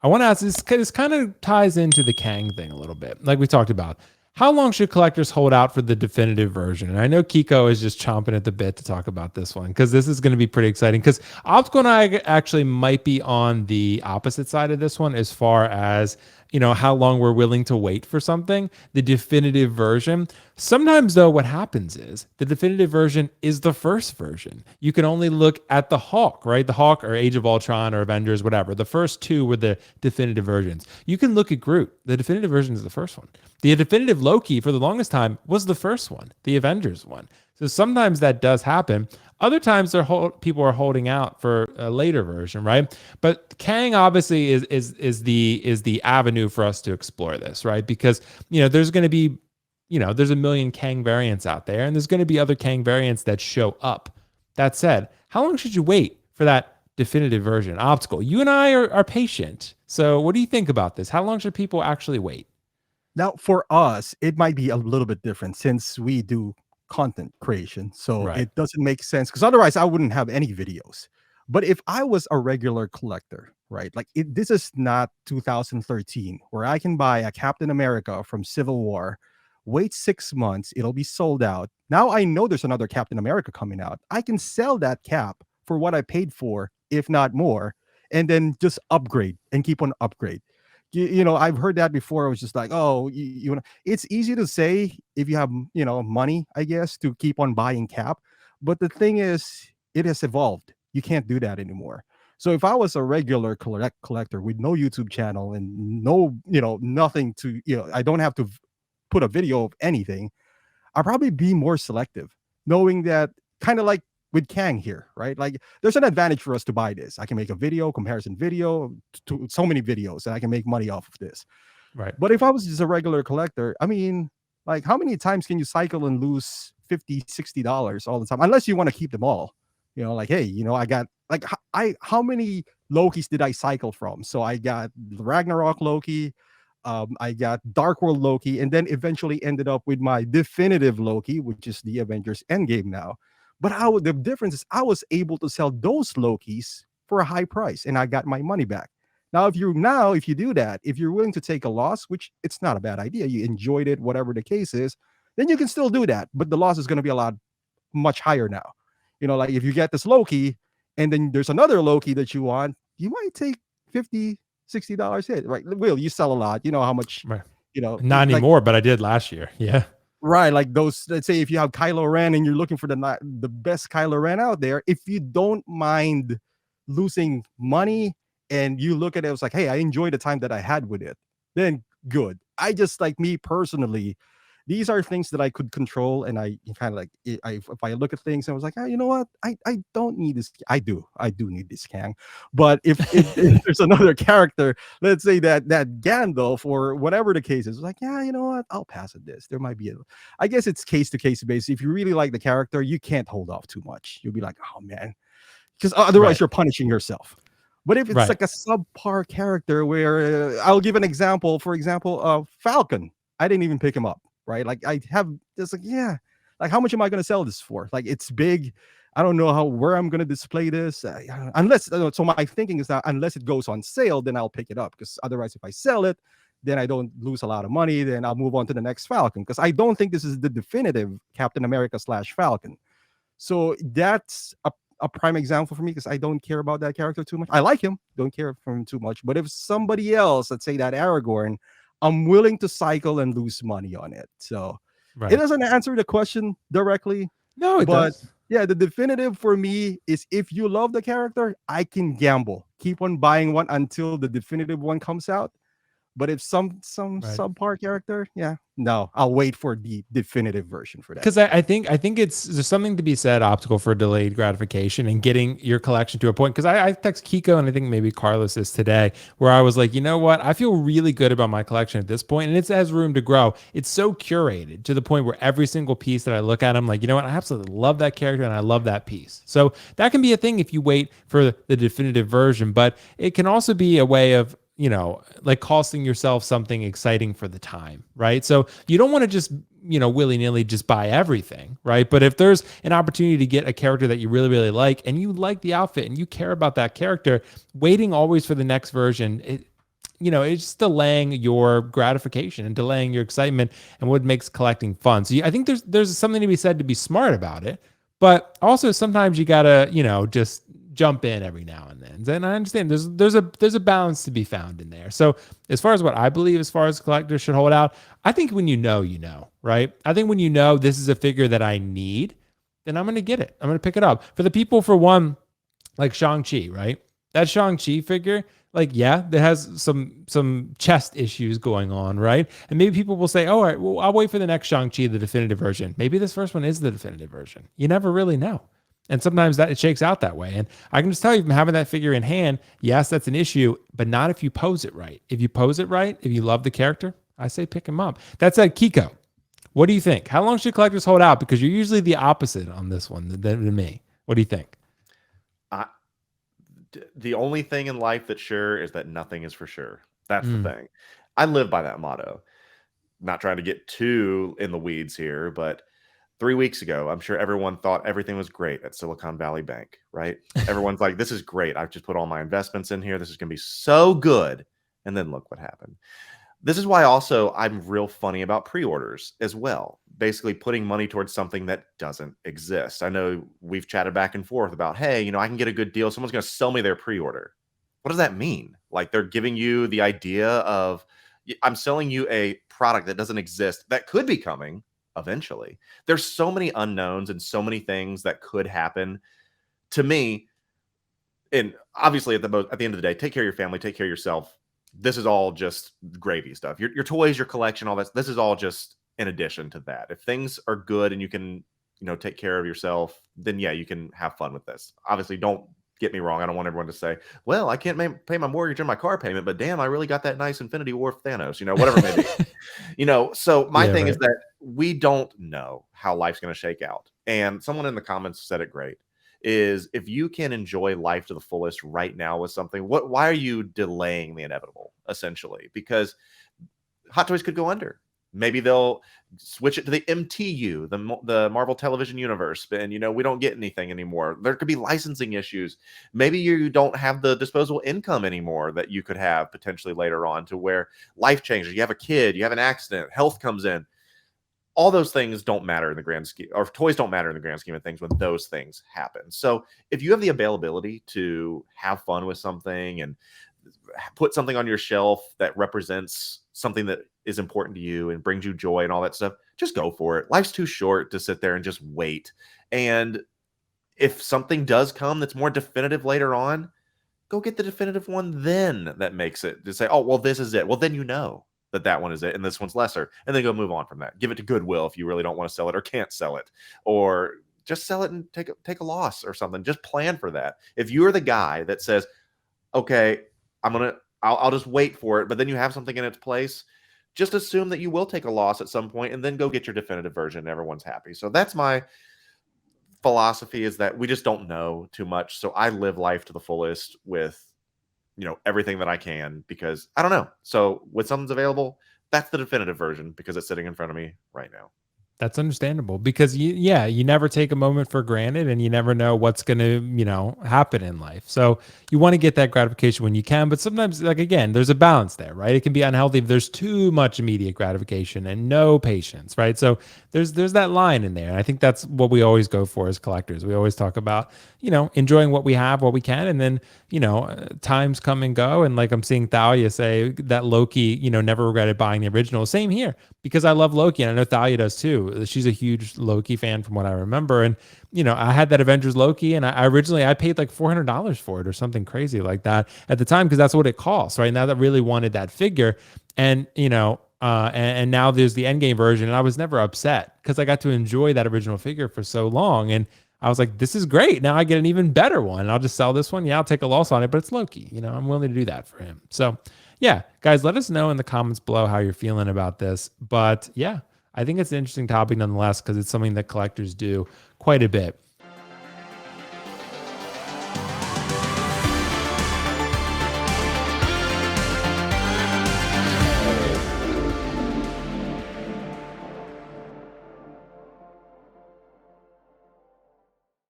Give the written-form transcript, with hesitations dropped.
I want to ask this kind of ties into the Kang thing a little bit, like we talked about. How long should collectors hold out for the definitive version? And I know Kiko is just chomping at the bit to talk about this one because this is going to be pretty exciting. Because Optical and I actually might be on the opposite side of this one as far as how long we're willing to wait for something. The definitive version. Sometimes though, what happens is the definitive version is the first version. You can only look at the Hulk, right? The Hulk or Age of Ultron or Avengers, whatever. The first two were the definitive versions. You can look at Groot. The definitive version is the first one. The definitive Loki for the longest time was the first one, the Avengers one. So sometimes that does happen. Other times people are holding out for a later version, right? But Kang obviously is the avenue for us to explore this, right? Because there's going to be there's a million Kang variants out there, and there's going to be other Kang variants that show up. That said, how long should you wait for that definitive version? Optical, you and I are patient. So what do you think about this? How long should people actually wait? Now, for us, it might be a little bit different since we do content creation. So Right. it doesn't make sense because otherwise I wouldn't have any videos. But if I was a regular collector, right, like this is not 2013 where I can buy a Captain America from Civil War, wait 6 months, it'll be sold out. Now I know there's another Captain America coming out. I can sell that cap for what I paid for, if not more, and then just upgrade and keep on upgrade. I've heard that before. I was just like, oh, it's easy to say if you have, money, I guess, to keep on buying cap. But the thing is, it has evolved. You can't do that anymore. So if I was a regular collector with no YouTube channel and no, nothing to, I don't have to put a video of anything, I'll probably be more selective, knowing that kind of like with Kang here, right? Like there's an advantage for us to buy this. I can make a comparison video to so many videos and I can make money off of this. Right. But if I was just a regular collector, I mean, like how many times can you cycle and lose $50, $60 all the time? Unless you want to keep them all, like, hey, I got like, how many Lokis did I cycle from? So I got Ragnarok Loki, I got Dark World Loki, and then eventually ended up with my definitive Loki, which is the Avengers Endgame now. But the difference is I was able to sell those Lokis for a high price and I got my money back. Now, if you do that, if you're willing to take a loss, which it's not a bad idea, you enjoyed it, whatever the case is, then you can still do that. But the loss is going to be much higher now. Like if you get this Loki and then there's another Loki that you want, you might take $50, $60 hit, right? Will, you sell a lot. You know how much, Right. Not like, anymore, but I did last year. Yeah. Right, like those. Let's say if you have Kylo Ren and you're looking for the best Kylo Ren out there, if you don't mind losing money and you look at it, it's like, hey, I enjoy the time that I had with it, then good. I just like me personally, these are things that I could control, and I kind of like if I look at things and I was like, oh, you know what, I don't need this. I do need this Kang, but if there's another character, let's say that Gandalf or whatever the case is, like, yeah, you know what, I'll pass at this. There might be I guess it's case to case basis. If you really like the character, you can't hold off too much. You'll be like, oh man, because otherwise you're punishing yourself. But if it's like a subpar character where I'll give an example, for example, Falcon, I didn't even pick him up. Right, like I have just like, yeah, like how much am I going to sell this for? Like it's big. I don't know where I'm going to display this unless. So my thinking is that unless it goes on sale, then I'll pick it up, because otherwise, if I sell it, then I don't lose a lot of money. Then I'll move on to the next Falcon, because I don't think this is the definitive Captain America / Falcon. So that's a prime example for me, because I don't care about that character too much. I like him, don't care for him too much. But if somebody else, let's say that Aragorn, I'm willing to cycle and lose money on it. So it doesn't answer the question directly. No, it does. Yeah, the definitive for me is if you love the character, I can gamble. Keep on buying one until the definitive one comes out. But if some subpar character, yeah, no, I'll wait for the definitive version for that. Because I think there's something to be said, Optical, for delayed gratification and getting your collection to a point. Because I text Kiko, and I think maybe Carlos is today, where I was like, you know what, I feel really good about my collection at this point, and it has room to grow. It's so curated to the point where every single piece that I look at, I'm like, you know what, I absolutely love that character and I love that piece. So that can be a thing if you wait for the definitive version, but it can also be a way of, like costing yourself something exciting for the time, right? So you don't want to just, willy-nilly just buy everything, right? But if there's an opportunity to get a character that you really, really like, and you like the outfit and you care about that character, waiting always for the next version, it's just delaying your gratification and delaying your excitement and what makes collecting fun. So I think there's something to be said to be smart about it, but also sometimes you gotta, just jump in every now and then. And I understand there's a balance to be found in there. So as far as what I believe, as far as collectors should hold out, I think when right? I think when this is a figure that I need, then I'm gonna get it. I'm gonna pick it up. For the people, for one, like Shang-Chi, right? That Shang-Chi figure, like, yeah, that has some chest issues going on, right? And maybe people will say, oh, all right, well, I'll wait for the next Shang-Chi, the definitive version. Maybe this first one is the definitive version. You never really know. And sometimes that it shakes out that way. And I can just tell you from having that figure in hand, yes, that's an issue, but not if you pose it right. If you pose it right, if you love the character, I say pick him up. That's at Kiko. What do you think? How long should collectors hold out? Because you're usually the opposite on this one than me. What do you think? I, the only thing in life that's sure is that nothing is for sure. That's the thing. I live by that motto. Not trying to get too in the weeds here, but 3 weeks ago, I'm sure everyone thought everything was great at Silicon Valley Bank, right? Everyone's like, this is great. I've just put all my investments in here. This is going to be so good. And then look what happened. This is why also I'm real funny about pre-orders as well. Basically putting money towards something that doesn't exist. I know we've chatted back and forth about, hey, I can get a good deal. Someone's going to sell me their pre-order. What does that mean? Like they're giving you the idea of, I'm selling you a product that doesn't exist that could be coming eventually. There's so many unknowns and so many things that could happen. To me, and obviously at the end of the day, take care of your family, take care of yourself. This is all just gravy stuff. Your toys, your collection, all that. This is all just in addition to that. If things are good and you can, take care of yourself, then yeah, you can have fun with this. Obviously, don't get me wrong. I don't want everyone to say, well, I can't pay my mortgage or my car payment, but damn, I really got that nice Infinity War Thanos, whatever it may be. So my thing is that we don't know how life's going to shake out. And someone in the comments said it great. Is if you can enjoy life to the fullest right now with something, why are you delaying the inevitable, essentially? Because Hot Toys could go under. Maybe they'll switch it to the MTU, the Marvel Television Universe, and we don't get anything anymore. There could be licensing issues. Maybe you don't have the disposable income anymore that you could have potentially later on, to where life changes. You have a kid, you have an accident, health comes in. All those things don't matter in the grand scheme, or toys don't matter in the grand scheme of things when those things happen. So if you have the availability to have fun with something and put something on your shelf that represents something that is important to you and brings you joy and all that stuff, just go for it. Life's too short to sit there and just wait. And if something does come that's more definitive later on, go get the definitive one then that makes it to say, oh, well, this is it. Well, then that one is it and this one's lesser, and then go move on from that. Give it to Goodwill if you really don't want to sell it or can't sell it, or just sell it and take a loss or something. Just plan for that. If you're the guy that says, okay, I'll just wait for it, but then you have something in its place, just assume that you will take a loss at some point and then go get your definitive version and everyone's happy. So that's my philosophy, is that we just don't know too much. So I live life to the fullest with everything that I can, because I don't know. So when something's available, that's the definitive version because it's sitting in front of me right now. That's understandable, because you never take a moment for granted, and you never know what's going to, happen in life. So you want to get that gratification when you can, but sometimes, like, again, there's a balance there, right? It can be unhealthy if there's too much immediate gratification and no patience, right? So there's that line in there. And I think that's what we always go for as collectors. We always talk about, enjoying what we have, what we can, and then, times come and go. And like I'm seeing Thalia say that Loki, never regretted buying the original. Same here, because I love Loki, and I know Thalia does too. She's a huge Loki fan from what I remember. And, I had that Avengers Loki, and I originally paid like $400 for it or something crazy like that at the time, because that's what it costs, right? Now that really wanted that figure. And, and now there's the Endgame version, and I was never upset because I got to enjoy that original figure for so long. And I was like, this is great. Now I get an even better one. I'll just sell this one. Yeah, I'll take a loss on it, but it's Loki. I'm willing to do that for him. So, yeah, guys, let us know in the comments below how you're feeling about this. But yeah, I think it's an interesting topic nonetheless, because it's something that collectors do quite a bit.